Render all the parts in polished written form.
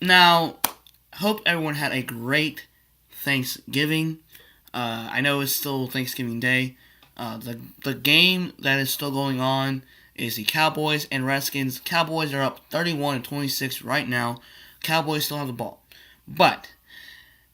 Now, hope everyone had a great Thanksgiving. I know it's still Thanksgiving Day. The game that is still going on is the Cowboys and Redskins. Cowboys are up 31-26 right now. Cowboys still have the ball. But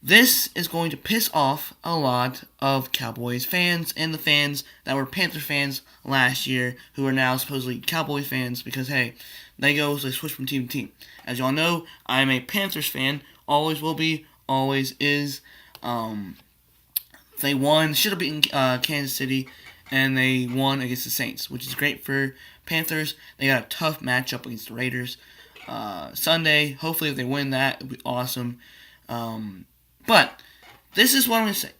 this is going to piss off a lot of Cowboys fans and the fans that were Panther fans last year who are now supposedly Cowboys fans because, hey, they switch from team to team. As y'all know, I'm a Panthers fan. Always will be. Always is. They won. Should have beaten Kansas City. And they won against the Saints, which is great for Panthers. They got a tough matchup against the Raiders Sunday. Hopefully, if they win that, it'll be awesome. But this is what I'm going to say.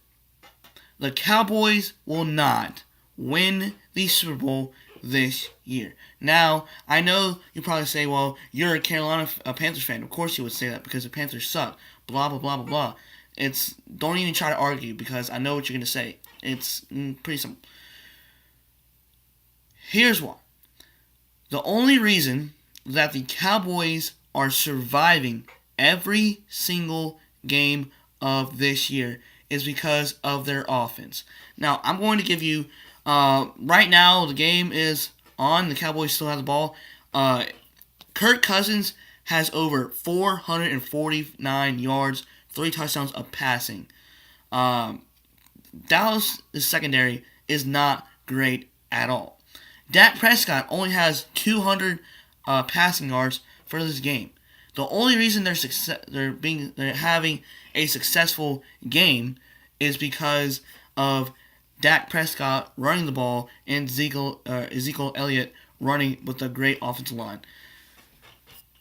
The Cowboys will not win the Super Bowl this year. Now, I know you probably say, well, you're a Carolina Panthers fan. Of course you would say that because the Panthers suck. Blah, blah, blah, blah, blah. Don't even try to argue because I know what you're going to say. It's pretty simple. Here's why. The only reason that the Cowboys are surviving every single game of this year is because of their offense. Now, I'm going to give you, right now, the game is on. The Cowboys still have the ball. Kirk Cousins has over 449 yards, 3 touchdowns of passing. Dallas' secondary is not great at all. Dak Prescott only has 200 passing yards for this game. The only reason they're having a successful game is because of Dak Prescott running the ball and Ezekiel Elliott running with a great offensive line.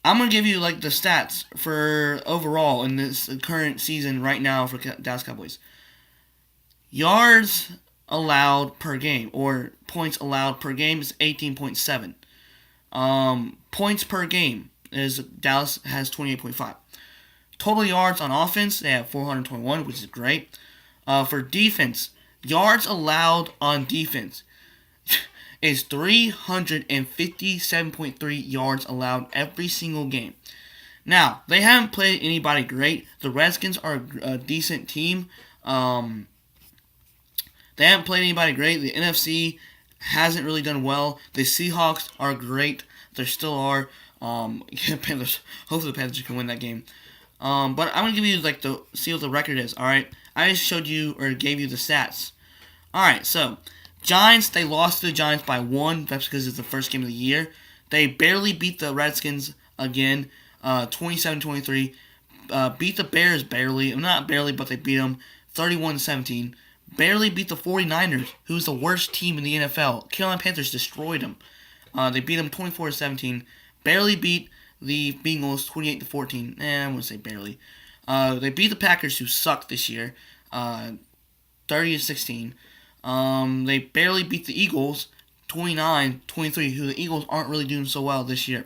I'm going to give you the stats for overall in this current season right now for Dallas Cowboys. Yards allowed per game, or points allowed per game, is 18.7. Points per game is Dallas has 28.5. Total yards on offense, they have 421, which is great. For defense, yards allowed on defense is 357.3 yards allowed every single game. Now, they haven't played anybody great. The Redskins are a decent team. They haven't played anybody great. The NFC hasn't really done well. The Seahawks are great. They still are. Panthers. Hopefully the Panthers can win that game. But I'm gonna give you see what the record is. All right, I just showed you or gave you the stats. All right, so Giants, they lost to the Giants by 1. That's because it's the first game of the year. They barely beat the Redskins again, 27-23. Beat the Bears barely. Not barely, but they beat them 31-17. Barely beat the 49ers, who's the worst team in the NFL. Carolina Panthers destroyed them. They beat them 24-17. Barely beat the Bengals 28-14. I wouldn't say barely. They beat the Packers, who suck this year, 30-16. They barely beat the Eagles 29-23, who the Eagles aren't really doing so well this year.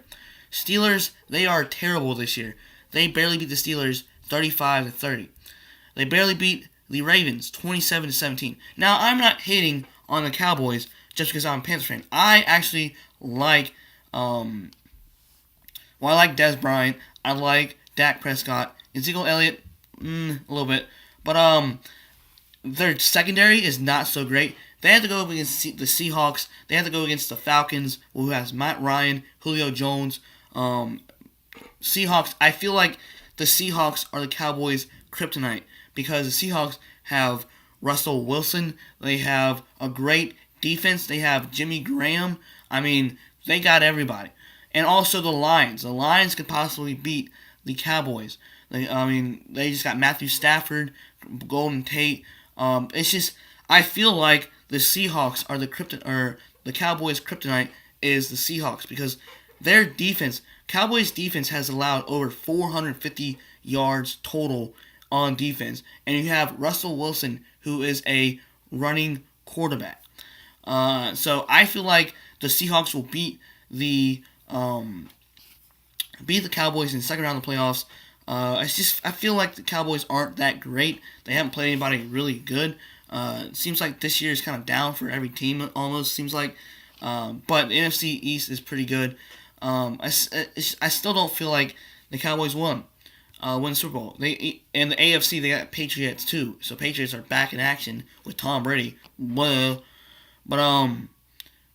Steelers, they are terrible this year. They barely beat the Steelers 35-30. They barely beat the Ravens 27-17. Now, I'm not hating on the Cowboys just because I'm a Panthers fan. I actually like I like Dez Bryant. I like Dak Prescott. Ezekiel Elliott, a little bit. But their secondary is not so great. They have to go up against the Seahawks. They have to go against the Falcons, who has Matt Ryan, Julio Jones. Seahawks, I feel like the Seahawks are the Cowboys' kryptonite because the Seahawks have Russell Wilson. They have a great defense. They have Jimmy Graham. I mean, they got everybody. And also the Lions. The Lions could possibly beat the Cowboys. They just got Matthew Stafford, Golden Tate. It's just, I feel like the Seahawks are the Cowboys' kryptonite is the Seahawks because their defense, Cowboys' defense has allowed over 450 yards total on defense, and you have Russell Wilson, who is a running quarterback. So I feel like the Seahawks will beat the Cowboys in the second round of the playoffs. I feel like the Cowboys aren't that great. They haven't played anybody really good. It seems like this year is kind of down for every team. Almost seems like, but the NFC East is pretty good. I still don't feel like the Cowboys won. win the Super Bowl. They in the AFC they got Patriots too, so Patriots are back in action with Tom Brady. Well, but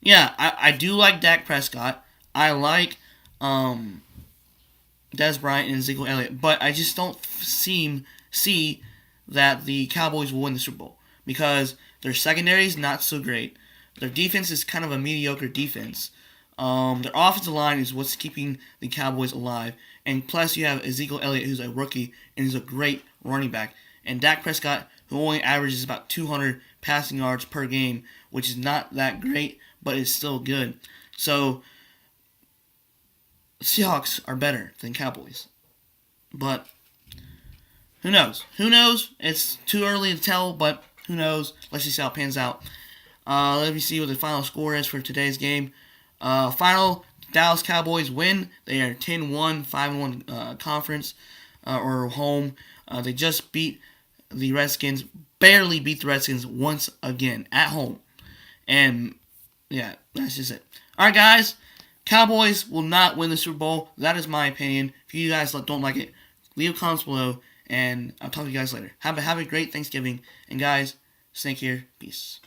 yeah, I do like Dak Prescott. I like Des Bryant and Ezekiel Elliott, but I just don't see that the Cowboys will win the Super Bowl because their secondary is not so great. Their defense is kind of a mediocre defense. Their offensive line is what's keeping the Cowboys alive. And plus, you have Ezekiel Elliott, who's a rookie and he's a great running back. And Dak Prescott, who only averages about 200 passing yards per game, which is not that great, but is still good. So, Seahawks are better than Cowboys. But, who knows? Who knows? It's too early to tell, but who knows? Let's just see how it pans out. Let me see what the final score is for today's game. Final Dallas Cowboys win. They are 10-1, 5-1 conference or home. They just beat the Redskins, barely beat the Redskins once again at home. And yeah, that's just it. All right, guys. Cowboys will not win the Super Bowl. That is my opinion. If you guys don't like it, leave comments below, and I'll talk to you guys later. Have a great Thanksgiving, and guys, snake here. Peace.